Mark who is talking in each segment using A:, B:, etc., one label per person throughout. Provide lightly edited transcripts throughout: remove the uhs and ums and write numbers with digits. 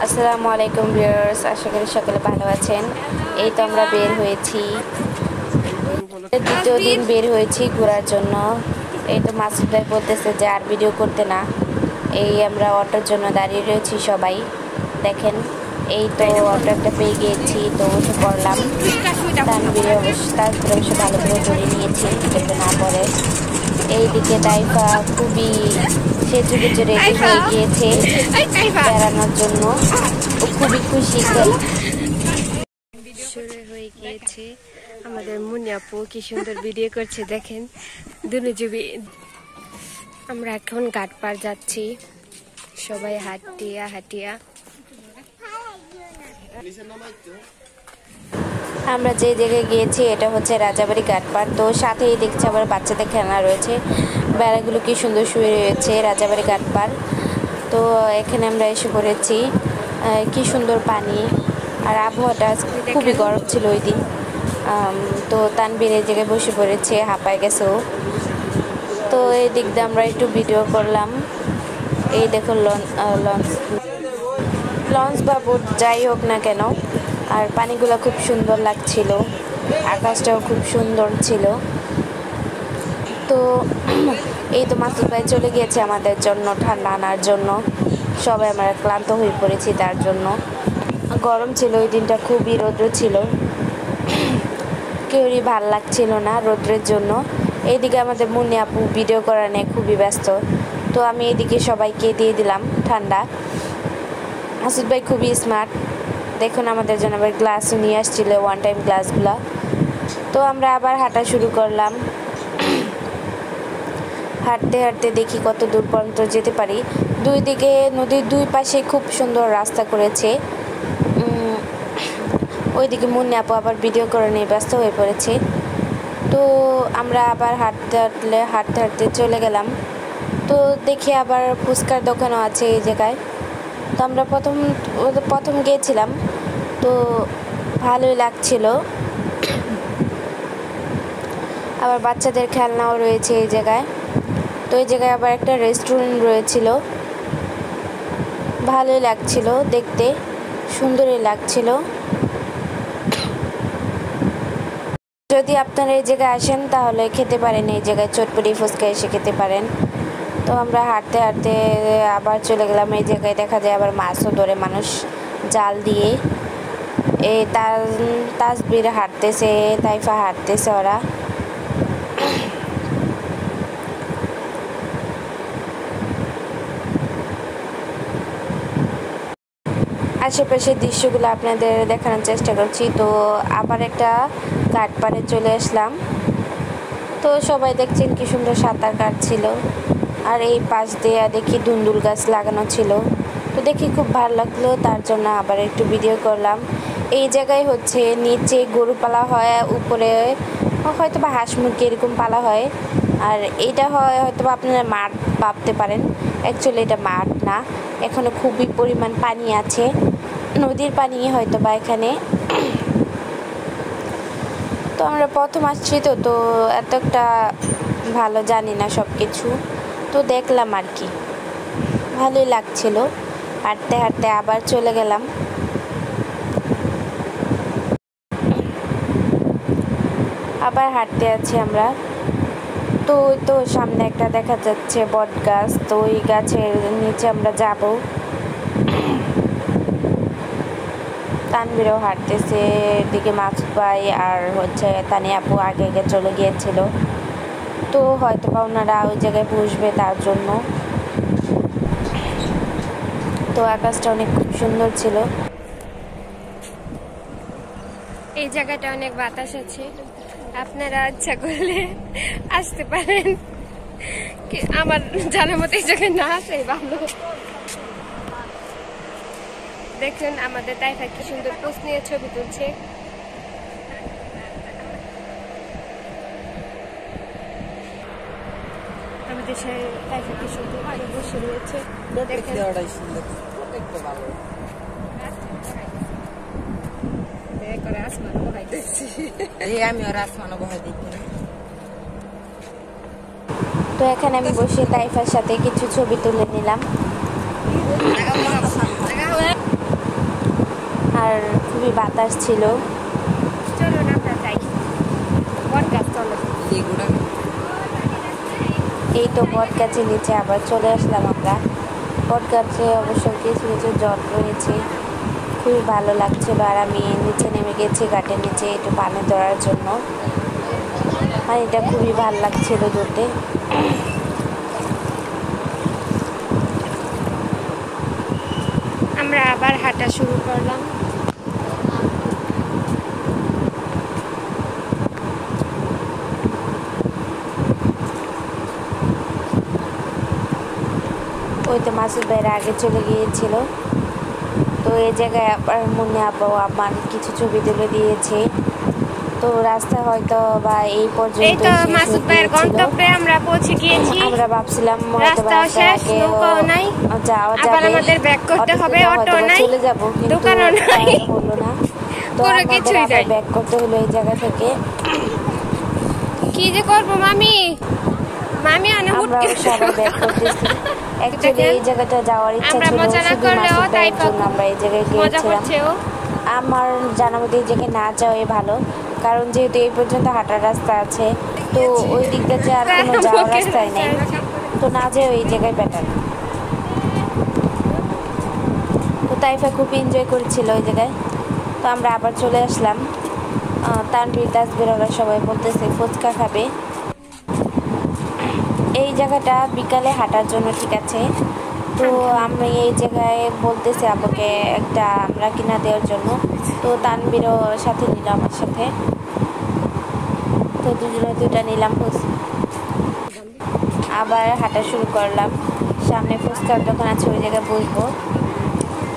A: আসসালামু আলাইকুম ভিউয়ার্স, আশা করি সকলে ভালো আছেন। এই তো আমরা বের হয়েছি, দ্বিতীয় দিন বের হয়েছি ঘোরার জন্য। এই তো মাসুদ ভাই বলতেছে যে আর ভিডিও করতে না। এই আমরা অটোর জন্য দাঁড়িয়ে রয়েছি সবাই, দেখেন। এই তো অটো একটা পেয়ে গিয়েছি, তো উঠে পড়লাম। তানভীরে অবশ্য ভালো করে ধরে নিয়েছি যাতে না পড়ে। এইদিকে তাইফা খুবই সেজে গুজে রেডি হয়ে গিয়েছে বেড়ানোর জন্য। ও খুবই খুশি। শুরু হয়ে গিয়েছে আমাদের মুন্নি আপু, কি সুন্দর ভিডিও করছে দেখেন দুনুজুবি। আমরা এখন ঘাট পার যাচ্ছি, সবাই হাঁটিয়া হাঁটিয়া। আমরা যে জায়গায় গিয়েছি এটা হচ্ছে রাজাবাড়ি ঘাটপাড়। তো সাথেই দেখছি আবার বাচ্চাদের খেলনা রয়েছে, বেড়াগুলো কি সুন্দর শুয়ে রয়েছে রাজাবাড়ি ঘাটপাড়। তো এখানে আমরা এসে পড়েছি, কি সুন্দর পানি, আর আবহাওয়াটা খুবই গরম ছিল ওই দিন। তো তানভীর এই জায়গায় বসে পড়েছে, হাঁপায় গেছেও। তো এই দিক দিয়ে আমরা একটু ভিডিও করলাম। এই দেখুন লঞ্চ বা বোট যাই হোক না কেন, আর পানিগুলো খুব সুন্দর লাগছিল, আকাশটাও খুব সুন্দর ছিল। তো এই তো মাসুদ ভাই চলে গিয়েছে আমাদের জন্য ঠান্ডা আনার জন্য। সবাই আমরা ক্লান্ত হয়ে পড়েছি তার জন্য। গরম ছিল ওই দিনটা, খুবই রৌদ্র ছিল, কেউরই ভাল লাগছিল না রৌদ্রের জন্য। এইদিকে আমাদের মুন্নি আপু ভিডিও করা নিয়ে খুবই ব্যস্ত। তো আমি এদিকে সবাইকে দিয়ে দিলাম ঠান্ডা। মাসুদ ভাই খুবই স্মার্ট, দেখুন আমাদের জন্য আবার গ্লাসও নিয়ে আসছিল, ওয়ান টাইম গ্লাসগুলা। তো আমরা আবার হাঁটা শুরু করলাম। হাঁটতে হাঁটতে দেখি কত দূর পর্যন্ত যেতে পারি। দুই দিকে নদীর দুই পাশে খুব সুন্দর রাস্তা করেছে। ওইদিকে মুন্নি আপু আবার ভিডিও করে নিয়ে ব্যস্ত হয়ে পড়েছে। তো আমরা আবার হাঁটতে হাঁটতে চলে গেলাম। তো দেখি আবার ফুচকার দোকানও আছে এই জায়গায়। তো আমরা প্রথম গিয়েছিলাম, তো ভালোই লাগছিল। আবার বাচ্চাদের খেলনাও রয়েছে এই জায়গায়। তো এই জায়গায় আবার একটা রেস্টুরেন্ট রয়েছিল, ভালোই লাগছিল দেখতে, সুন্দরই লাগছিল। যদি আপনারা এই জায়গায় আসেন তাহলে খেতে পারেন, এই জায়গায় চটপটি ফুচকা এসে খেতে পারেন। তো আমরা হাঁটতে হাঁটতে আবার চলে গেলাম। এই জায়গায় দেখা যায় আবার মাছও ধরে মানুষ জাল দিয়ে। এই তাসবির হাঁটতেছে, তাইফা হাঁটতেছে, ওরা। আশেপাশের দৃশ্যগুলো আপনাদের দেখানোর চেষ্টা করছি। তো আবার একটা ঘাট পাড়ে চলে আসলাম। তো সবাই দেখছেন কি সুন্দর সাঁতার কাটছিল, আর এই পাশ দিয়ে দেখি ধুন্দুল গাছ লাগানো ছিল। তো দেখি খুব ভালো লাগলো, তার জন্য আবার একটু ভিডিও করলাম। এই জায়গায় হচ্ছে নিচে গরু পালা হয়, উপরে হয়তো বা হাঁস মুরগি এরকম পালা হয়। আর এটা হয় হয়তো বা আপনারা মাঠ ভাবতে পারেন, অ্যাকচুয়ালি এটা মাঠ না, এখানে খুবই পরিমাণ পানি আছে, নদীর পানি হয়তো বা এখানে। তো আমরা প্রথম আসছি, তো এত একটা ভালো জানি না সব কিছু। তো দেখলাম আর কি, ভালোই লাগছিল। হাঁটতে হাঁটতে আবার চলে গেলাম। আবার হাঁটতে আছি আমরা। তো সামনে একটা দেখা যাচ্ছে বট গাছ, তো ওই গাছের নিচে আমরা যাব। তানভীরও হাঁটতেছে, এদিকে মাসুদ ভাই আর হচ্ছে তানিয়া আপু আগে আগে চলে গিয়েছিল। তো হয়তো বা ওনারা ওই জায়গায় বসবে তার জন্য। তো আকাশটা অনেক খুব সুন্দর ছিল। এই জায়গাটা অনেক বাতাস আছে, আপনারা ইচ্ছা করলে আসতে পারেন। আমার জানার মতো এই জায়গায় না আসে ভালো। দেখেন আমাদের তাইফা কি সুন্দর পোজ নিয়ে ছবি তুলছে। আমাদের তাইফা কি সুন্দর বসে রয়েছে, দেখেন। তো এখানে আমি বসে তাইফার সাথে কিছু ছবি তুলে নিলাম। খুবই বাতাস ছিল। এই তো বট গাছের নিচে আবার চলে আসলাম আমরা। বট গাছে অবশ্য কিছু কিছু জট রয়েছে, খুবই ভালো লাগছিল। আর আমি নিচে নেমে গেছি ঘাটের নিচে একটু পানি ধরার জন্য, আর এটা খুবই ভালো লাগছিল ধরতে।
B: আমরা আবার হাঁটা শুরু করলাম।
A: ওই তো মাসুদ ভাইয়ের আগে চলে গিয়েছিল। তো এই জায়গায় আবার মনে আমার কিছু ছবি তুলে দিয়েছে। তো রাস্তা হয়তো বা এই পর্যন্ত
B: মাসুদ ভাইয়ের গন্তব্যে আমরা পৌঁছে গিয়েছি।
A: আমরা ভাবছিলাম
B: রাস্তা শেষ, নৌকা নাই,
A: যাওয়া
B: আবার
A: যাবে,
B: আমাদের ব্যাক করতে হবে, অটো নাই,
A: চলে যাব, কিন্তু
B: দোকানও নাই,
A: হলো না। তো
B: কোনো কিছুই নাই,
A: ব্যাক করতে হলো এই জায়গা থেকে।
B: কি যে করব মামি, মামি আনে হুট
A: আমরা সবাই ব্যাক করতেছি। অ্যাকচুয়ালি এই জায়গাটা যাওয়ার ইচ্ছা ছিল, শুধু মাসুদ ভাইয়ের জন্য আমরা এই জায়গায় গিয়েছিলাম। আমার জানা মতে এই জায়গায় না যাওয়াই ভালো, কারণ যেহেতু এই পর্যন্ত হাঁটার রাস্তা আছে, তো ওই দিকটা যে আর কোনো যাওয়ার রাস্তায় নেই, তো না যেও এই জায়গায় বেটার। তো তাইফা খুব এনজয় করেছিল ওই জায়গায়। তো আমরা আবার চলে আসলাম। তানভীর, তাসবির ওরা সবাই বলতেছে ফুচকা খাবে। এই জায়গাটা বিকালে হাঁটার জন্য ঠিক আছে। তো আমি এই জায়গায় বলতেছি আপুকে একটা আমরা কিনা দেওয়ার জন্য। তো তানভীরও সাথে নিল আমার সাথে, তো দুজনে দুটা নিলাম। আবার হাঁটা শুরু করলাম। সামনে ফুচকার দোকান আছে, ওই জায়গায় বসবো।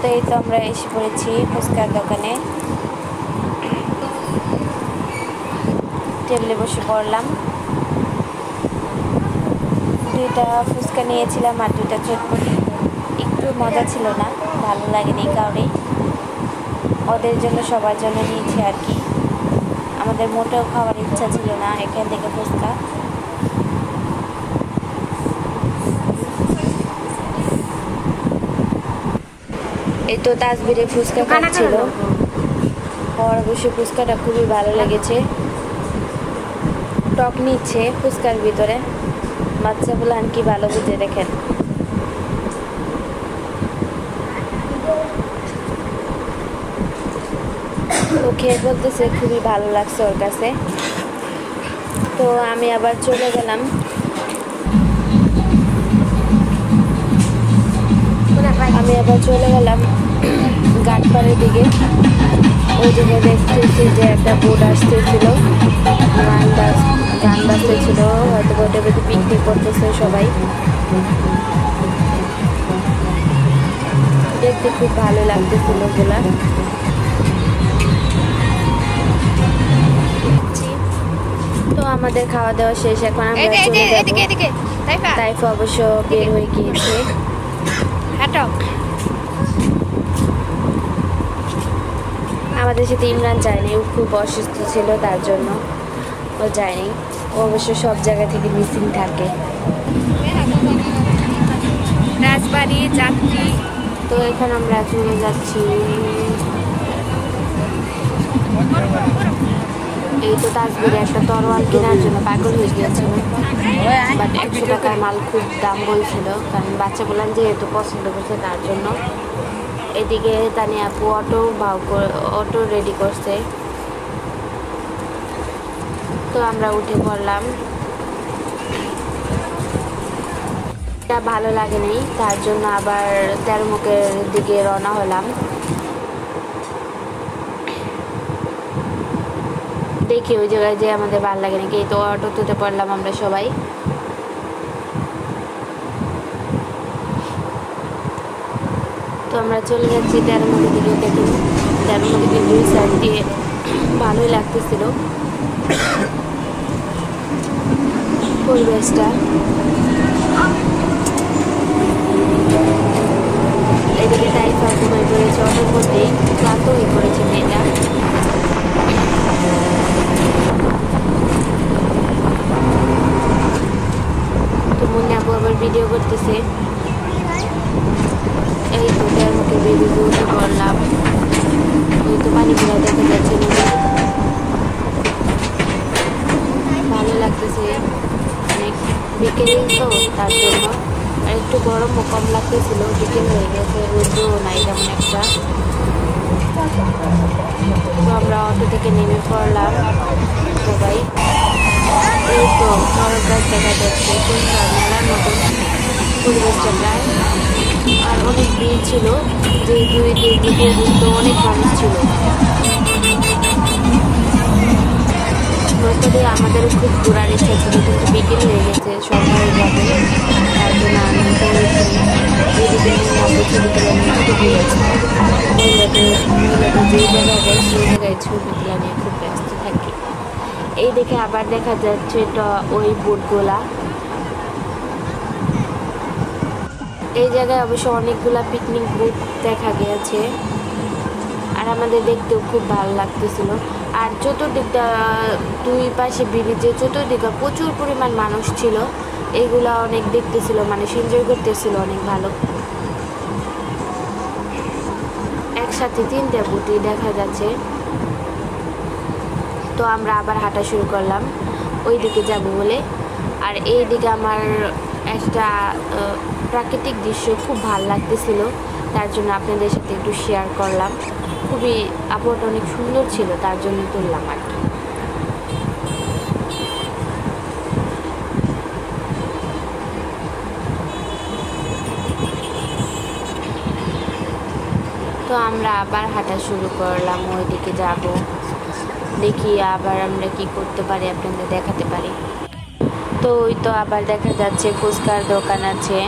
A: তো এই তো আমরা এসে পড়েছি ফুচকার দোকানে, টেবিলে বসে পড়লাম। দুইটা ফুচকা নিয়েছিলাম আর দুইটা চটপটি। একটু মজা ছিল না, ভালো লাগেনি কাউরে, ওদের জন্য সবার জন্য নিয়েছি আর কি। আমাদের মোটেও খাওয়ার ইচ্ছা ছিল না এখান থেকে ফুচকা। এই তো তাসবিরে ফুচকা খাচ্ছিল, ওর অবশ্য ফুচকাটা খুবই ভালো লেগেছে। টক নিচ্ছে ফুচকার ভিতরে, বাচ্চাগুলো আর কি ভালো বুঝে দেখেন। ও খেয়ে বলতেছে খুবই ভালো লাগছে ওর কাছে। তো আমি আবার চলে গেলাম ঘাটপাড়ের দিকে। ওই দিকে দেখতেছি যে একটা বোট আসতেছিল, গান বাজতেছিল, হয়তো বোটের মধ্যে পিকনিক করতেছে সবাই। দেখতে খুব ভালো লাগতেছিল ওগুলা। তো আমাদের খাওয়া দাওয়া শেষ, এখন আমরা চলে যাবো। তাইফা অবশ্য বের হয়ে গিয়েছে। আমাদের সাথে ইমরান যায়নি, ও খুব অসুস্থ ছিল, তার জন্য ও যায়নি। ও অবশ্য সব জায়গা থেকে মিসিং থাকে।
B: রাজবাড়ি যাত্রী।
A: তো এখন আমরা চলে যাচ্ছি। এই তো তাসবিরে একটা তরোয়াল কেনার জন্য পাগল হয়ে গিয়েছিল, বাট 100 টাকার মাল খুব দাম বলছিল, কারণ বাচ্চাগুলো যেহেতু পছন্দ করছে তার জন্য। এদিকে তানিয়া আপু অটো রেডি করছে। তো আমরা উঠে পড়লাম। এটা ভালো লাগেনি, তার জন্য আবার তেরমুখের দিকে রওনা হলাম। দেখি ওই জায়গায় যে আমাদের ভালো লাগে নাকি। তো অটো তুলতে পারলাম আমরা সবাই। তো আমরা চলে যাচ্ছি তেরমুখের দিকে। দেখুন তেরমুখের দুই সাইড দিয়ে ভালোই লাগতেছিল পরিবেশটা। এদিকে তাইফা ঘুমাই পড়েছে অটোর মধ্যেই, ক্লান্ত হয়ে পড়েছে মেয়েটা। তো মনে আপু আবার ভিডিও করতেছে। এই তো তেরমুখের বেরিয়ে উঠে পড়লাম। ওই তো পানি এগুলো দেখা যাচ্ছে ভালো লাগতেছে অনেক বিকেল তো তার জন্য। আর একটু গরমও কম লাগতেছিল, বিকেল হয়ে গেছে, রোদ্রও নাই তেমন একটা। তো আমরা অটো থেকে নেমে পড়লাম সবাই। এই তো বড় গাছ দেখা যাচ্ছে, সুন্দর মেলার মতন পরিবেশটা প্রায়। আর অনেক ভিড় ছিল, যে দুই দিকে কিন্তু অনেক মানুষ ছিল। নতুন আমাদের খুব ঘোরার ইচ্ছা ছিল, কিন্তু বিকেল হয়ে গেছে, সবাই যাবে, তার জন্য আমি যেদিকে ছবি তোলা নিয়ে ছুটে দিয়ে গেছি। মহিলাদের যে জায়গায় যায় সেই জায়গায় ছবি তোলা নিয়ে খুব ব্যস্ত থাকি। এই দেখে আবার দেখা যাচ্ছে এটা ওই বোটগুলা। এই জায়গায় অবশ্য অনেকগুলা পিকনিক বুট দেখা গিয়েছে, আর আমাদের দেখতেও খুব ভালো লাগতেছিল। আর চতুর্দিকটা দুই পাশে ব্রিজে চতুর্দিকে প্রচুর পরিমাণ মানুষ ছিল, এইগুলা অনেক দেখতেছিল, মানুষ এনজয় করতেছিল অনেক ভালো। একসাথে 3টে বুটই দেখা যাচ্ছে। তো আমরা আবার হাঁটা শুরু করলাম ওই দিকে যাব বলে। আর এই দিকে আমার একটা প্রাকৃতিক দৃশ্য খুব ভালো লাগতেছিল, তার জন্য আপনাদের সাথে একটু শেয়ার করলাম। খুবই আবহাওয়াটা অনেক সুন্দর ছিল, তার জন্য তুললাম আর কি। তো আমরা আবার হাঁটা শুরু করলাম, ওইদিকে যাব, দেখি আবার আমরা কি করতে পারি, আপনাদের দেখাতে পারি। তো ওই তো আবার দেখা যাচ্ছে ফুচকার দোকান আছে,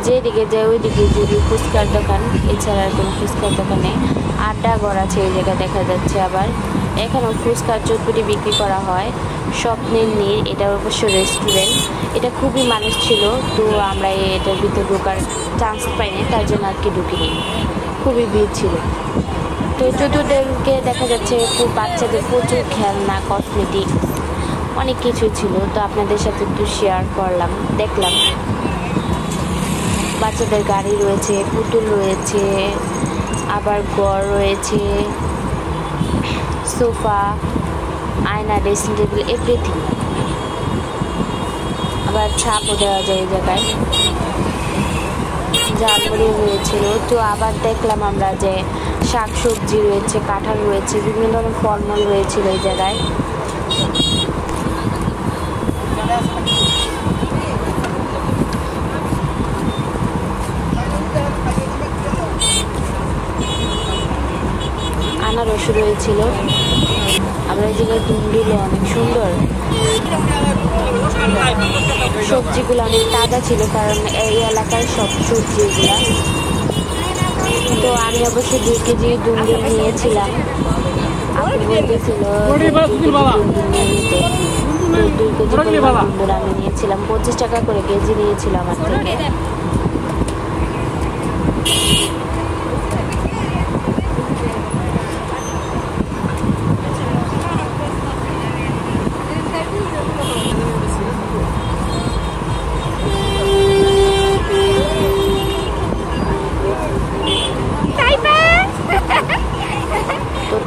A: যেদিকে যায় ওইদিকে যদি ফুচকার দোকান, এছাড়া আর কোনো ফুচকার দোকান নেই। আড্ডা ঘর আছে এই জায়গায় দেখা যাচ্ছে। আবার এখানেও ফুচকার চটপটি বিক্রি করা হয়। স্বপ্নের নীড়, এটা অবশ্য রেস্টুরেন্ট। এটা খুবই মানুষ ছিল, তো আমরা এটার ভিতরে ঢোকার চান্স পাইনি, তার জন্য আর কি ঢুকিনি, খুবই ভিড় ছিল। তো চতুর্দিকে দেখা যাচ্ছে খুব বাচ্চাদের প্রচুর খেলনা, কসমেটিক, অনেক কিছু ছিল। তো আপনাদের সাথে একটু শেয়ার করলাম, দেখলাম। বাচ্চাদের গাড়ি রয়েছে, পুতুল রয়েছে, আবার ঘর রয়েছে, সোফা, আয়না, ড্রেসিং টেবিল, এভরিথিং। আবার ছাপও দেওয়া যায় এই জায়গায়, জালমুড়ি হয়েছিল। তো আবার দেখলাম আমরা যে শাক সবজি রয়েছে, কাঁঠাল রয়েছে, বিভিন্ন ধরনের ফলমূল রয়েছিল এই জায়গায়। আনারস রয়েছিল। আবার এই জায়গায় ডুমডুলো অনেক সুন্দর, সবজিগুলো অনেক তাজা ছিল, কারণ এই এলাকার সব সবজি এগুলা। তো আমি অবশ্য 2 কেজি ডুমডুল নিয়েছিলাম। আপু বলতেছিল 2 কেজি ডুমডুল নিয়ে নিতে, তো 2 কেজি ডুমডুল আমি নিয়েছিলাম। 25 টাকা করে কেজি নিয়েছিল আমার থেকে।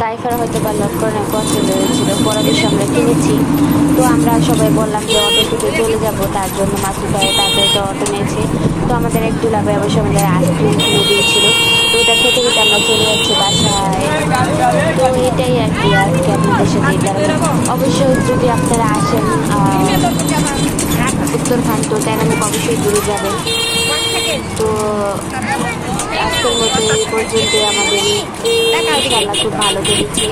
A: তাইফার হয়তো বা লক্ষ্য অনেক পছন্দ হয়েছিল, পরে বেশি আমরা কিনেছি। তো আমরা সবাই বললাম যে অটো থেকে চলে যাব, তার জন্য মাসুদ ভাই তাদের তো অটো নিয়েছে। তো আমাদের এক দুলাভাই অবশ্য আমাদের আইসক্রিম কিনে দিয়েছিল, তো ওটা খেতে খেতে আমরা চলে যাচ্ছি বাসায়। তো এটাই আর কি আজকে আপনাদের সাথে এটা। অবশ্যই যদি আপনারা আসেন উত্তরখান, তো ডাইনামিক অবশ্যই ঘুরে যাবেন। তো আজকের মতো এই পর্যন্ত আমাদের খেলা খুব ভালো কেটেছে।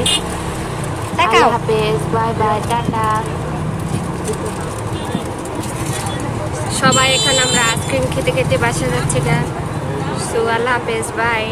A: আল্লাহ হাফেজ, বাই বাই, টাটা।
B: সবাই এখন আমরা আইসক্রিম খেতে খেতে বাসা যাচ্ছি না। সো আল্লাহ হাফেজ, বাই।